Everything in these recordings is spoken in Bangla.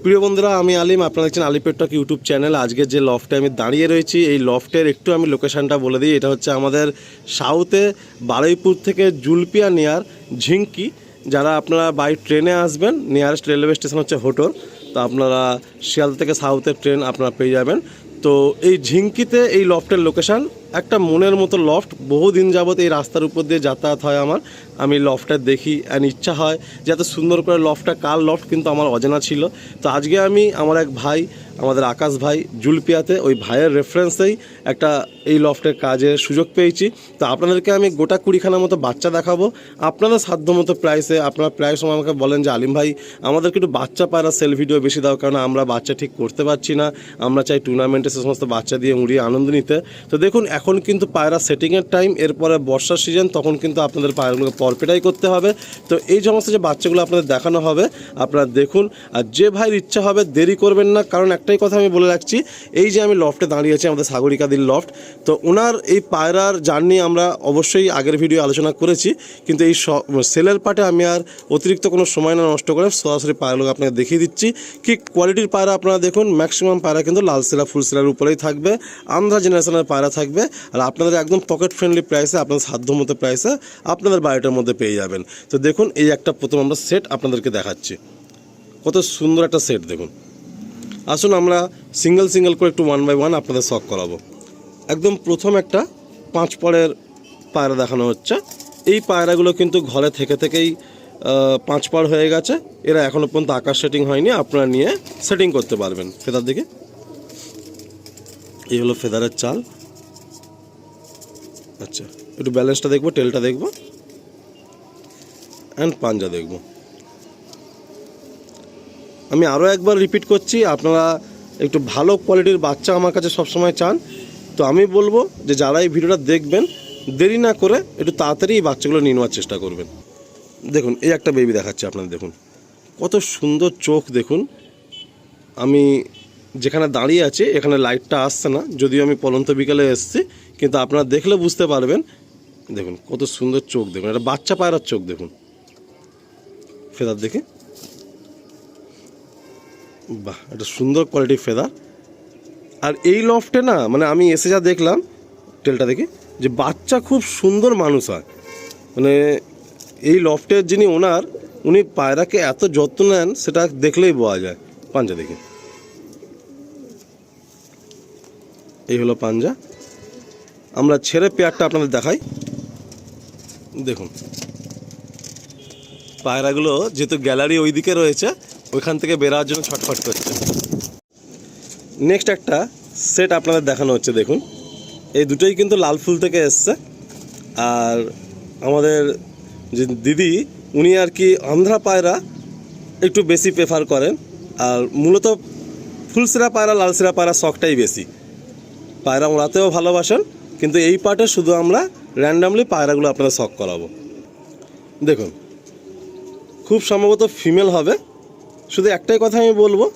প্রিয় বন্ধুরা, আমি আলিম, আপনারা দেখছেন আলি পেট টক ইউটিউব চ্যানেল। আজকে যে লফটে আমি দাঁড়িয়ে রয়েছি, এই লফটের একটু আমি লোকেশানটা বলে দিই। এটা হচ্ছে আমাদের সাউথে বারুইপুর থেকে জুলপিয়া নিয়ার ঝিঙ্কি। যারা আপনারা বাই ট্রেনে আসবেন, নিয়ারেস্ট রেলওয়ে স্টেশন হচ্ছে হোটর। তো আপনারা শিয়ালদা থেকে সাউথের ট্রেন আপনারা পেয়ে যাবেন। তো এই ঝিঙ্কিতে এই লফটের লোকেশান একটা মনের মতো লফট। বহুদিন যাবত এই রাস্তার উপর দিয়ে যাতায়াত হয় আমার, আমি লফটটা দেখি অ্যান্ড ইচ্ছা হয় যে এত সুন্দর করে লফটটা কার লফট কিন্তু আমার অজানা ছিল। তো আজকে আমি আমার এক ভাই, আমাদের আকাশ ভাই জুলপিয়াতে, ওই ভাইয়ের রেফারেন্সেই একটা এই লফটের কাজের সুযোগ পেয়েছি। তো আপনাদেরকে আমি গোটা 20খানার মতো বাচ্চা দেখাবো আপনাদের সাধ্যমতো প্রাইসে। আপনারা প্রায় সময় আমাকে বলেন যে আলিম ভাই আমাদেরকে একটু বাচ্চা পায়রা সেল ভিডিও বেশি দাও, কারণ আমরা বাচ্চা ঠিক করতে পারছি না, আমরা চাই টুর্নামেন্টে সে সমস্ত বাচ্চা দিয়ে উড়িয়ে আনন্দ নিতে। তো দেখুন, এখন কিন্তু পায়রা সেটিংয়ের টাইম, এরপরে বর্ষার সিজন, তখন কিন্তু আপনাদের পায়রাগুলোকে পরপেটাই করতে হবে। তো এই সমস্ত যে বাচ্চাগুলো আপনাদের দেখানো হবে আপনারা দেখুন। আর যে ভাইয়ের ইচ্ছা হবে দেরি করবেন না, কারণ একটাই কথা আমি বলে রাখছি, এই যে আমি লফটে দাঁড়িয়ে আছি আমাদের সাগরিকাদির লফট, তো ওনার এই পায়রার জার্নি আমরা অবশ্যই আগের ভিডিও আলোচনা করেছি, কিন্তু এই সেলের পার্টে আমি আর অতিরিক্ত কোনো সময় না নষ্ট করে সরাসরি পায়রাগুলো আপনাকে দেখিয়ে দিচ্ছি। কি কোয়ালিটির পায়রা আপনারা দেখুন। ম্যাক্সিমাম পায়রা কিন্তু লাল সিরা ফুল সিরার উপরেই থাকবে, আন্ধ্রা জেনারেশনের পায়রা থাকবে, আর আপনাদের একদম পকেট ফ্রেন্ডলি প্রাইসে, আপনাদের সাধ্যমতো প্রাইসে আপনাদের বাড়িটার মধ্যে পেয়ে যাবেন। তো দেখুন, এই একটা প্রথম আমরা সেট আপনাদেরকে দেখাচ্ছি, কত সুন্দর একটা সেট দেখুন। আসুন আমরা সিঙ্গেল সিঙ্গেল করে একটু 1 বাই 1 আপনাদের শখ করাবো। একদম প্রথম একটা 5 পরের পায়রা দেখানো হচ্ছে। এই পায়রাগুলো কিন্তু ঘরে থেকে থেকেই 5 পর হয়ে গেছে, এরা এখনও পর্যন্ত আকাশ সেটিং হয়নি, আপনারা নিয়ে সেটিং করতে পারবেন। ফেদার দিকে এই হলো ফেদারের চাল। আচ্ছা, একটু ব্যালেন্সটা দেখবো, টেলটা দেখবো অ্যান্ড পাঞ্জা দেখবো। আমি আরও একবার রিপিট করছি, আপনারা একটু ভালো কোয়ালিটির বাচ্চা আমার কাছে সবসময় চান। তো আমি বলবো যে যারা এই ভিডিওটা দেখবেন, দেরি না করে একটু তাড়াতাড়ি এই বাচ্চাগুলো নিয়ে নেওয়ার চেষ্টা করবেন। দেখুন, এই একটা বেবি দেখাচ্ছি আপনাদের, দেখুন কত সুন্দর চোখ দেখুন। আমি যেখানে দাঁড়িয়ে আছি এখানে লাইটটা আসছে না, যদিও আমি পলন্ত বিকালে এসেছি, কিন্তু আপনারা দেখলে বুঝতে পারবেন। দেখুন কত সুন্দর চোখ দেখুন, এটা বাচ্চা পায়রার চোখ দেখুন। ফেদার দেখে, বাহ, এটা সুন্দর কোয়ালিটির ফেদার। আর এই লফটে না, মানে আমি এসে যা দেখলাম, টেলটা দেখি, যে বাচ্চা খুব সুন্দর মানুষ হয়। মানে এই লফটের যিনি ওনার, উনি পায়রাকে এত যত্ন নেন সেটা দেখলেই বোঝা যায়। পাঞ্জা দেখি, এই হলো পাঞ্জা। আমরা ছেড়ে পেয়ারটা আপনাদের দেখাই। দেখুন পায়রাগুলো যেহেতু গ্যালারি ওইদিকে রয়েছে, ওইখান থেকে বেরোয়ার জন্য ছটফট করছে। নেক্সট একটা সেট আপনাদের দেখানো হচ্ছে, দেখুন এই দুটোই কিন্তু লাল ফুল থেকে এসছে। আর আমাদের যে দিদি, উনি আর কি আন্ধ্রা পায়রা একটু বেশি প্রেফার করেন, আর মূলত ফুলসিরা পায়রা, লাল সিরা পায়রা শখটাই বেশি। পায়রা ওড়াতেও ভালোবাসেন, কিন্তু এই পার্টে শুধু আমরা র্যান্ডামলি পায়রাগুলো আপনাদের শখ করাবো। দেখুন খুব সম্ভবত ফিমেল হবে। শুধু একটাই কথা আমি বলবো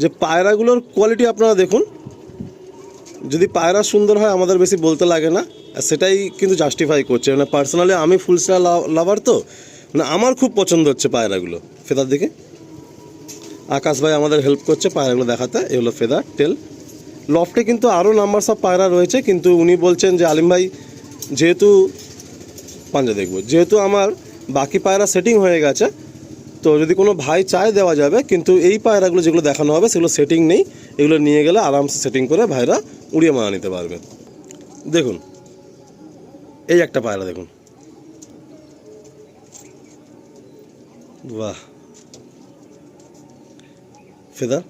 যে পায়রাগুলোর কোয়ালিটি আপনারা দেখুন। যদি পায়রা সুন্দর হয় আমাদের বেশি বলতে লাগে না, আর সেটাই কিন্তু জাস্টিফাই করছে। মানে পার্সোনালি আমি ফুলসিরা লাভার, তো মানে আমার খুব পছন্দ হচ্ছে পায়রাগুলো। ফেদার দিকে আকাশ ভাই আমাদের হেল্প করছে পায়রাগুলো দেখাতে। এই হলো ফেদার, টেল। লফটে কিন্তু আরও নাম্বার সব পায়রা রয়েছে, কিন্তু উনি বলছেন যে আলিম ভাই যেহেতু পাঞ্জা দেখবো, যেহেতু আমার বাকি পায়রা সেটিং হয়ে গেছে, তো যদি কোনো ভাই চায় দেওয়া যাবে, কিন্তু এই পায়রাগুলো যেগুলো দেখানো হবে সেগুলো সেটিং নেই। এগুলো নিয়ে গেলে আরামসে সেটিং করে ভাইরা উড়িয়ে মারা নিতে পারবে। দেখুন এই একটা পায়রা দেখুন, বাহ, ফেদার,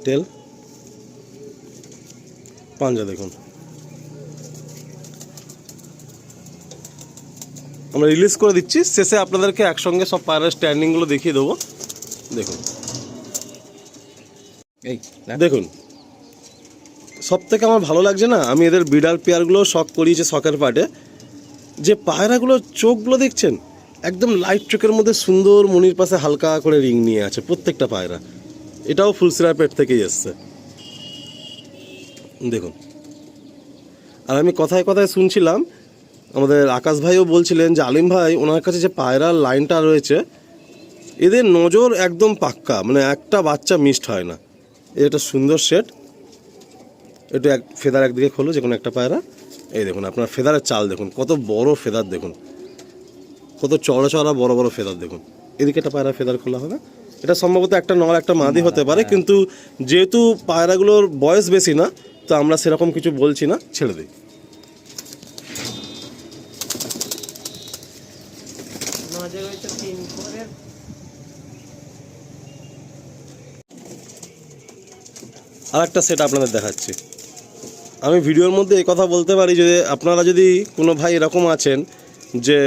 টেল, পাঞ্জা দেখুন। আমরা রিলিজ করে দিচ্ছি, শেষে আপনাদেরকে একসঙ্গে সব পায়রার স্ট্যান্ডিংগুলো দেখিয়ে দেবো। দেখুন এই দেখুন, সব থেকে আমার ভালো লাগছে না, আমি এদের বিডার পেয়ারগুলো শখ করিয়েছি শখের পার্টে, যে পায়রাগুলোর চোখগুলো দেখছেন একদম লাইট চোখের মধ্যে সুন্দর, মনির পাশে হালকা করে রিং নিয়ে আছে প্রত্যেকটা পায়রা। এটাও ফুলসিরার পেট থেকেই এসছে দেখুন। আর আমি কথায় কথায় শুনছিলাম, আমাদের আকাশ ভাইও বলছিলেন যে আলিম ভাই ওনার কাছে যে পায়রার লাইনটা রয়েছে, এদের নজর একদম পাক্কা, মানে একটা বাচ্চা মিসড হয় না। এটা সুন্দর সেট। একটু ফেদার একদিকে খোলো, যে কোনো একটা পায়রা। এই দেখুন আপনার ফেদারের চাল দেখুন, কত বড় ফেদার দেখুন, কত চড়া চড়া বড় বড় ফেদার দেখুন। এদিকে একটা পায়রা ফেদার খোলা হবে, এটা সম্ভবত একটা নর একটা মাদি হতে পারে, কিন্তু যেহেতু পায়রাগুলোর বয়স বেশি না, তো আমরা সেরকম কিছু বলছি না, ছেড়ে দিই। আর একটা সেট আপনাদের দেখাচ্ছি। আমি ভিডিওর মধ্যে এই কথা বলতে পারি যে আপনারা যদি কোনো ভাই এরকম আছেন যে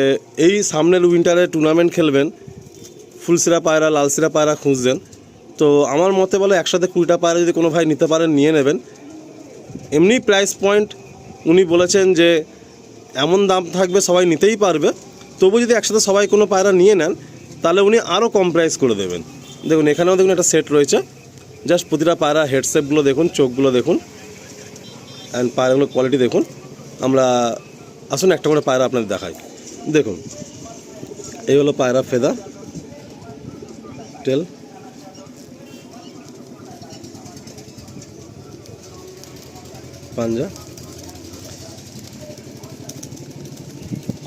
এই সামনের উইন্টারে টুর্নামেন্ট খেলবেন, ফুলসিরা পায়রা লালসিরা পায়রা খুঁজছেন, তো আমার মতে বলে একসাথে 20টা পায়রা যদি কোনো ভাই নিতে পারেন নিয়ে নেবেন। এমনি প্রাইস পয়েন্ট উনি বলেছেন যে এমন দাম থাকবে সবাই নিতেই পারবে, তবু যদি একসাথে সবাই কোনো পায়রা নিয়ে নেন তাহলে উনি আরও কম প্রাইস করে দেবেন। দেখুন এখানেও দেখুন একটা সেট রয়েছে, জাস্ট প্রতিটা পায়রা হেডশেপগুলো দেখুন, চোখগুলো দেখুন, অ্যান্ড পায়রাগুলোর কোয়ালিটি দেখুন। আমরা আসুন একটা করে পায়রা আপনাদের দেখাই। দেখুন এই হলো পায়রা ফেদার, টেল, পাঞ্জা,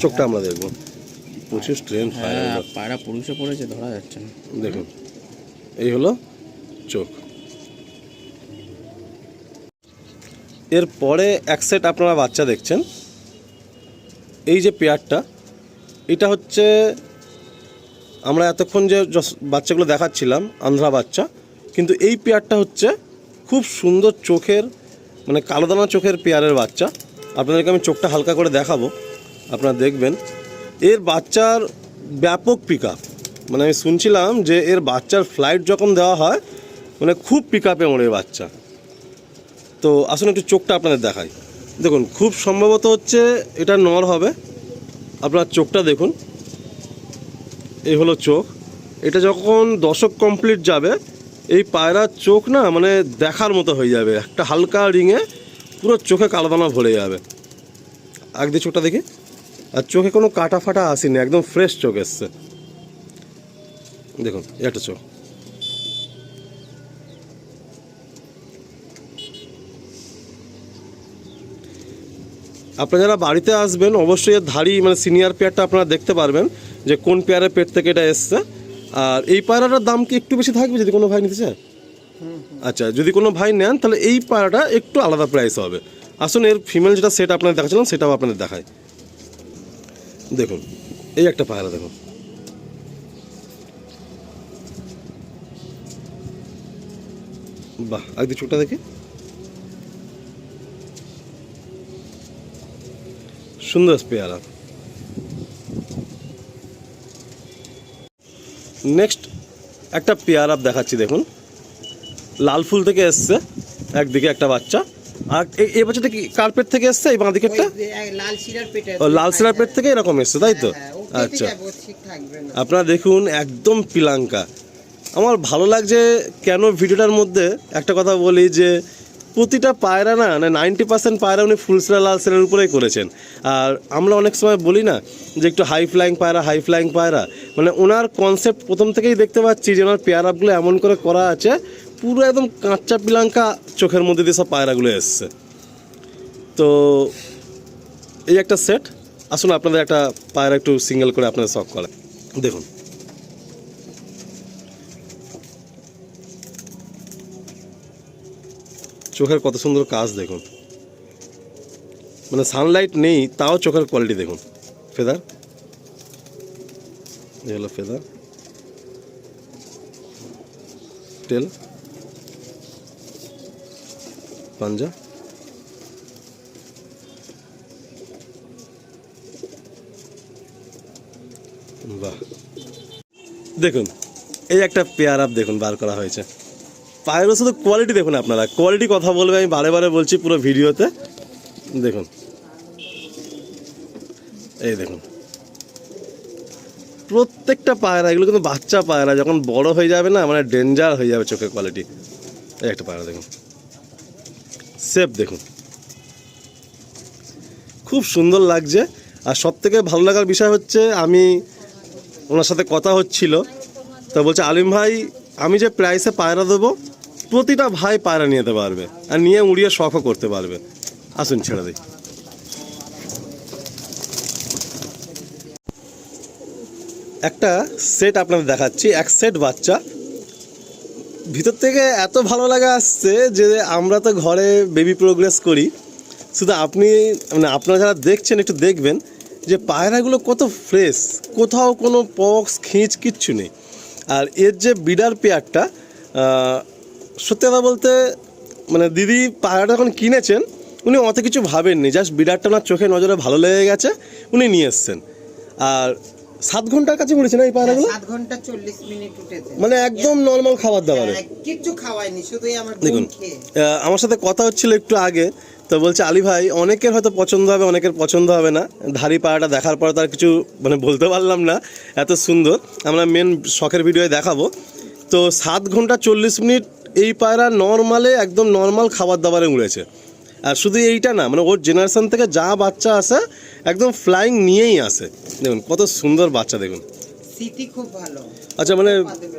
চোখটা আমরা দেখবো, প্রচুর স্ট্রেংথ পায়রা পুরুষে পড়েছে, ধরা যাচ্ছে না। দেখুন এই হলো চোখ। এরপরে এক সেট আপনারা বাচ্চা দেখছেন, এই যে পেয়ারটা, এটা হচ্ছে আমরা এতক্ষণ যে বাচ্চাগুলো দেখাচ্ছিলাম আন্ধ্রা বাচ্চা, কিন্তু এই পেয়ারটা হচ্ছে খুব সুন্দর চোখের, মানে কালো দানা চোখের পেয়ারের বাচ্চা। আপনাদেরকে আমি চোখটা হালকা করে দেখাবো, আপনারা দেখবেন। এর বাচ্চার ব্যাপক পিক আপ, মানে আমি শুনছিলাম যে এর বাচ্চার ফ্লাইট যখন দেওয়া হয় মানে খুব পিক আপে ওড়ে বাচ্চা। তো আসলে একটু চোখটা আপনাদের দেখাই। দেখুন খুব সম্ভবত হচ্ছে এটা নর হবে। আপনার চোখটা দেখুন, এই হলো চোখ। এটা যখন দশক কমপ্লিট যাবে এই পায়রার চোখ না মানে দেখার মতো হয়ে যাবে, একটা হালকা রিংয়ে পুরো চোখে কালো দানা ভরে যাবে। একদিকে চোখটা দেখি, আর চোখে কোনো কাটা ফাটা আসেনি, একদম ফ্রেশ চোখ এসছে। দেখুন একটা চোখ, আপনারা যারা বাড়িতে আসবেন অবশ্যই এর ধাড়ি মানে সিনিয়র পেয়ারটা আপনারা দেখতে পারবেন যে কোন পেয়ারের পেট থেকে এটা এসছে। আর এই পায়রাটার দাম কি একটু বেশি থাকবে যদি কোনো ভাই নিতে চায়? আচ্ছা, যদি কোনো ভাই নেন তাহলে এই পায়রাটা একটু আলাদা প্রাইস হবে। আসুন এর ফিমেল যেটা সেট আপনাদের দেখাচ্ছিলাম সেটাও আপনাদের দেখায়। দেখুন এই একটা পায়রা দেখুন, বাহ, একদিন চোখটা দেখি, সুন্দর পেয়ারা। নেক্সট একটা পেয়ার আপ দেখাচ্ছি, দেখুন লাল ফুল থেকে এসছে একদিকে একটা বাচ্চা, আর এই বাচ্চাটা কি কার্পেট থেকে এসছে? এই বাঁ দিকেরটা লাল সিরার পেট থেকে এরকম এসছে, তাই তো? আচ্ছা, আপনারা দেখুন একদম পিলাঙ্কা। আমার ভালো লাগছে কেন ভিডিওটার মধ্যে একটা কথা বলি যে প্রতিটা পায়রা না 90% পায়রা উনি ফুলসিরা লাল সিরার উপরেই করেছেন। আর আমরা অনেক সময় বলি না যে একটু হাই ফ্লাইং পায়রা, মানে ওনার কনসেপ্ট প্রথম থেকেই দেখতে পাচ্ছি যে ওনার পেয়ার আপগুলো এমন করে করা আছে পুরো একদম কাঁচা পিলাঙ্কা চোখের মধ্যে দিয়ে সব পায়রাগুলো এসছে। তো এই একটা সেট। আসুন আপনাদের একটা পায়রা একটু সিঙ্গেল করে আপনাদের শখ করে দেখুন। চোখের কত সুন্দর কাজ দেখুন, মানে সানলাইট নেই তাও চোখের কোয়ালিটি দেখুন। ফেদার, এই হলো ফেদার, টেল, পাঞ্জা, বাহ। দেখুন এই একটা পেয়ার আপ দেখুন বার করা হয়েছে। পায়েরও শুধু কোয়ালিটি দেখুন, আপনারা কোয়ালিটি কথা বলবে, আমি বারে বারে বলছি পুরো ভিডিওতে। দেখুন এই দেখুন প্রত্যেকটা পায়রা, এগুলো কিন্তু বাচ্চা পায়রা, যখন বড় হয়ে যাবে না মানে ডেঞ্জার হয়ে যাবে চোখের কোয়ালিটি। এই একটা পায়রা দেখুন, সেফ দেখুন, খুব সুন্দর লাগছে। আর সব থেকে ভালো লাগার বিষয় হচ্ছে আমি ওনার সাথে কথা হচ্ছিল, তা বলছে আলিম ভাই আমি যে প্রাইসে পায়রা দেবো প্রতিটা ভাই পায়রা নিয়ে যেতে পারবে আর নিয়ে উড়িয়ে শখও করতে পারবে। আসুন ছেড়ে দিই। একটা সেট আপনাদের দেখাচ্ছি, এক সেট বাচ্চা। ভিতর থেকে এত ভালো লাগা আসছে যে আমরা তো ঘরে বেবি প্রোগ্রেস করি, শুধু আপনি মানে আপনারা যারা দেখছেন একটু দেখবেন যে পায়রাগুলো কত ফ্রেশ, কোথাও কোনো পক্স খিঁচ কিচ্ছু নেই। আর এর যে বিডার পেয়ারটা, সত্যি কথা বলতে মানে দিদি পায়রাটা যখন কিনেছেন উনি অত কিছু ভাবেননি, জাস্ট বিডারটা ওনার চোখে নজরে ভালো লেগে গেছে, উনি নিয়ে এসছেন। আর 7 ঘন্টার কাছে উঠেছে না এই পায়রাগুলো? 7 ঘন্টা 40 মিনিট উঠেছে, মানে একদম নর্মাল খাবার দাবারে। কিচ্ছু খাওয়াইনি, শুধুই আমার দেখুন দুধ খেয়ে। আমার সাথে কথা হচ্ছিল একটু আগে, তো বলছে আলী ভাই অনেকের হয়তো পছন্দ হবে, অনেকের পছন্দ হবে না। ধাড়ি পায়রাটা দেখার পর তার কিছু মানে বলতে পারলাম না, এত সুন্দর। আমরা মেন শখের ভিডিওয়ে দেখাবো। তো 7 ঘন্টা 40 মিনিট এই পায়রা নর্মালে একদম নর্মাল খাবার দাবারে উড়েছে। আর শুধু এইটা না, মানে ওর জেনারেশন থেকে যা বাচ্চা আসে একদম ফ্লাইং নিয়েই আসে। দেখুন কত সুন্দর বাচ্চা, দেখুন স্মৃতি খুব ভালো। আচ্ছা মানে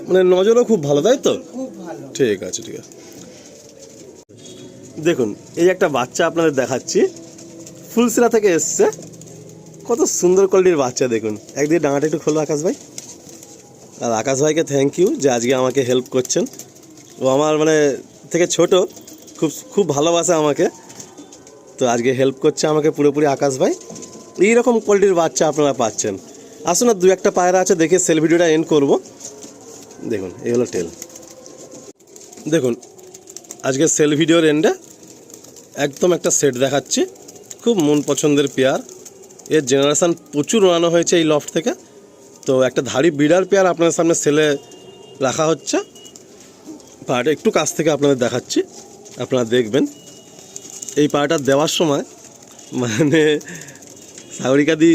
মানে নজরও খুব ভালো, তাই তো? খুব ভালো। ঠিক আছে ঠিক আছে। দেখুন এই একটা বাচ্চা আপনাদের দেখাচ্ছি, ফুলসিরা থেকে এসছে, কত সুন্দর কোয়ালিটির বাচ্চা। দেখুন একদিকে ডাঙাটা একটু খোলো আকাশ ভাই। আর আকাশ ভাইকে থ্যাংক ইউ যে আজকে আমাকে হেল্প করছেন। ও আমার মানে থেকে ছোট, খুব খুব ভালোবাসে আমাকে, তো আজকে হেল্প করছে আমাকে পুরোপুরি আকাশ ভাই। এইরকম কোয়ালিটির বাচ্চা আপনারা পাচ্ছেন। আসুন না, 2-1টা পায়রা আছে দেখে সেল ভিডিওটা এন্ড করব। দেখুন এই হলো টেল। দেখুন আজকে সেল ভিডিওর এন্ডে একদম একটা সেট দেখাচ্ছি, খুব মন পছন্দের পেয়ার। এর জেনারেশান প্রচুর ওড়ানো হয়েছে এই লফট থেকে। তো একটা ধাড়ি বিডার পেয়ার আপনাদের সামনে সেলে রাখা হচ্ছে। পাড়াটা একটু কাছ থেকে আপনাদের দেখাচ্ছি, আপনারা দেখবেন। এই পাড়াটা দেওয়ার সময় মানে সাগরিকাদি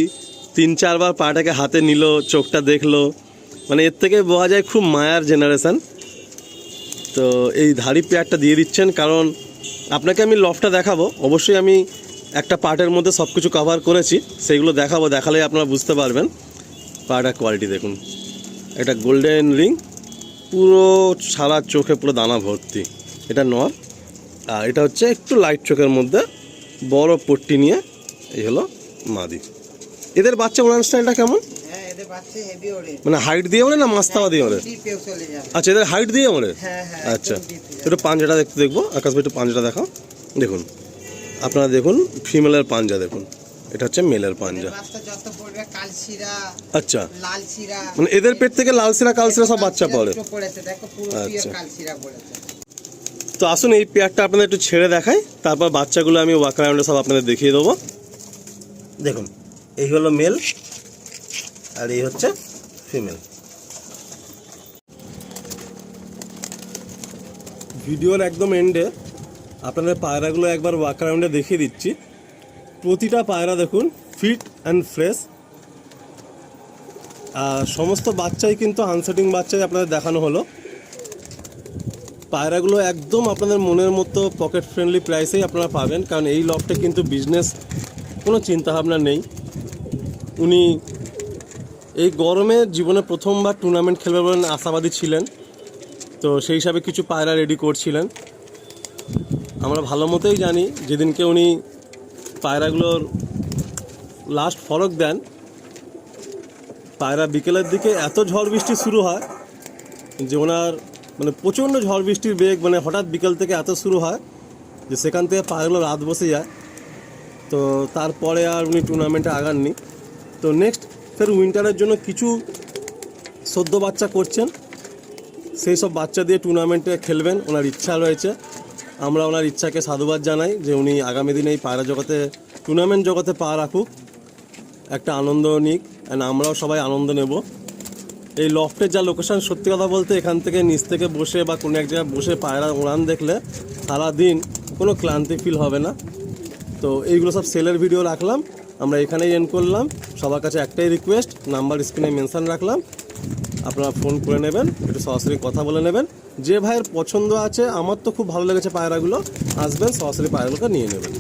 3-4 বার পাড়াটাকে হাতে নিল, চোখটা দেখলো, মানে এর থেকে বোঝা যায় খুব মায়ার জেনারেশান। তো এই ধাড়ি পেয়ারটা দিয়ে দিচ্ছেন, কারণ আপনাকে আমি লফটা দেখাবো, অবশ্যই আমি একটা পার্টের মধ্যে সব কিছু কভার করেছি, সেইগুলো দেখাবো, দেখালেই আপনারা বুঝতে পারবেন পাড়াটার কোয়ালিটি। দেখুন একটা গোল্ডেন রিং, পুরো সারা চোখে পুরো দানা ভর্তি, এটা নর। আর এটা হচ্ছে একটু লাইট চোখের মধ্যে বড় পট্টি নিয়ে, এই হলো মাদি। এদের বাচ্চা ওড়ান স্টাইলটা কেমন? হ্যাঁ, এদের বাচ্চা হেভি ওড়ে। মানে হাইট দিয়ে ওড়ে না মাস্তাওয়া দিয়ে ওড়ে? ডিপেও চলে যাবে। আচ্ছা এদের হাইট দিয়ে ওড়ে? হ্যাঁ হ্যাঁ। আচ্ছা একটু পাঞ্জাটা দেখতে দেখবো আকাশ ভাই, একটু পাঞ্জাটা দেখাও। দেখুন আপনারা দেখুন ফিমেলের পাঞ্জা, দেখুন এটা হচ্ছে মেলের পাঞ্জা। বাচ্চা যত পড়বে কালশিরা, আচ্ছা লালশিরা, মানে এদের পেট থেকে লালশিরা কালশিরা সব বাচ্চা পড়ে। পড়েছে, দেখো পুরো আচ্ছা। কালশিরা পড়েছে। তো আসুন এই পেয়ারটা আপনাদের একটু ছেড়ে দেখাই, তারপর বাচ্চাগুলো আমি ওয়াক রাউন্ডে সব আপনাদের দেখিয়ে দেবো। দেখুন এই হলো মেল আর এই হচ্ছে ফিমেল। ভিডিওর একদম এন্ডে আপনাদের পায়রাগুলো একবার ওয়াক রাউন্ডে দেখিয়ে দিচ্ছি। প্রতিটা পায়রা দেখুন ফিট অ্যান্ড ফ্রেশ। আর সমস্ত বাচ্চাই কিন্তু আনসেটিং বাচ্চাই আপনাদের দেখানো হলো। পায়রাগুলো একদম আপনাদের মনের মতো পকেট ফ্রেন্ডলি প্রাইসেই আপনারা পাবেন, কারণ এই লফটে কিন্তু বিজনেস কোনো চিন্তাভাবনা নেই। উনি এই গরমে জীবনে প্রথমবার টুর্নামেন্ট খেলবে বলেন আশাবাদী ছিলেন, তো সেই হিসাবে কিছু পায়রা রেডি করছিলেন। আমরা ভালো মতোই জানি যেদিনকে উনি পায়রাগুলোর লাস্ট ফরক দেন, পায়রা বিকেলের দিকে এত ঝড় বৃষ্টি শুরু হয় যে ওনার মানে প্রচণ্ড ঝড় বৃষ্টির বেগ, মানে হঠাৎ বিকেল থেকে এত শুরু হয় যে সেখান থেকে পায়রাগুলো রাত বসে যায়। তো তারপরে আর উনি টুর্নামেন্টে আগাননি। তো নেক্সট ফের উইন্টারের জন্য কিছু সদ্য বাচ্চা করছেন, সেই সব বাচ্চা দিয়ে টুর্নামেন্টে খেলবেন ওনার ইচ্ছা রয়েছে। আমরা ওনার ইচ্ছাকে সাধুবাদ জানাই যে উনি আগামী দিনে এই পায়রা জগতে টুর্নামেন্ট জগতে পা রাখুক, একটা আনন্দ নিক, অ্যান্ড আমরাও সবাই আনন্দ নেব। এই লফটের যা লোকেশান, সত্যি কথা বলতে এখান থেকে নিচ থেকে বসে বা কোনো এক জায়গায় বসে পায়রা উড়ান দেখলে সারাদিন কোনো ক্লান্তি ফিল হবে না। তো এইগুলো সব সেলের ভিডিও রাখলাম, আমরা এখানেই এন্ড করলাম। সবার কাছে একটাই রিকোয়েস্ট, নাম্বার স্ক্রিনে মেনশান রাখলাম, আপনারা ফোন করে নেবেন, একটু সরাসরি কথা বলে নেবেন। যে ভাইয়ের পছন্দ আছে, আমার তো খুব ভালো লেগেছে পায়রাগুলো, আসবেন সরাসরি পায়রাগুলোকে নিয়ে নেবেন।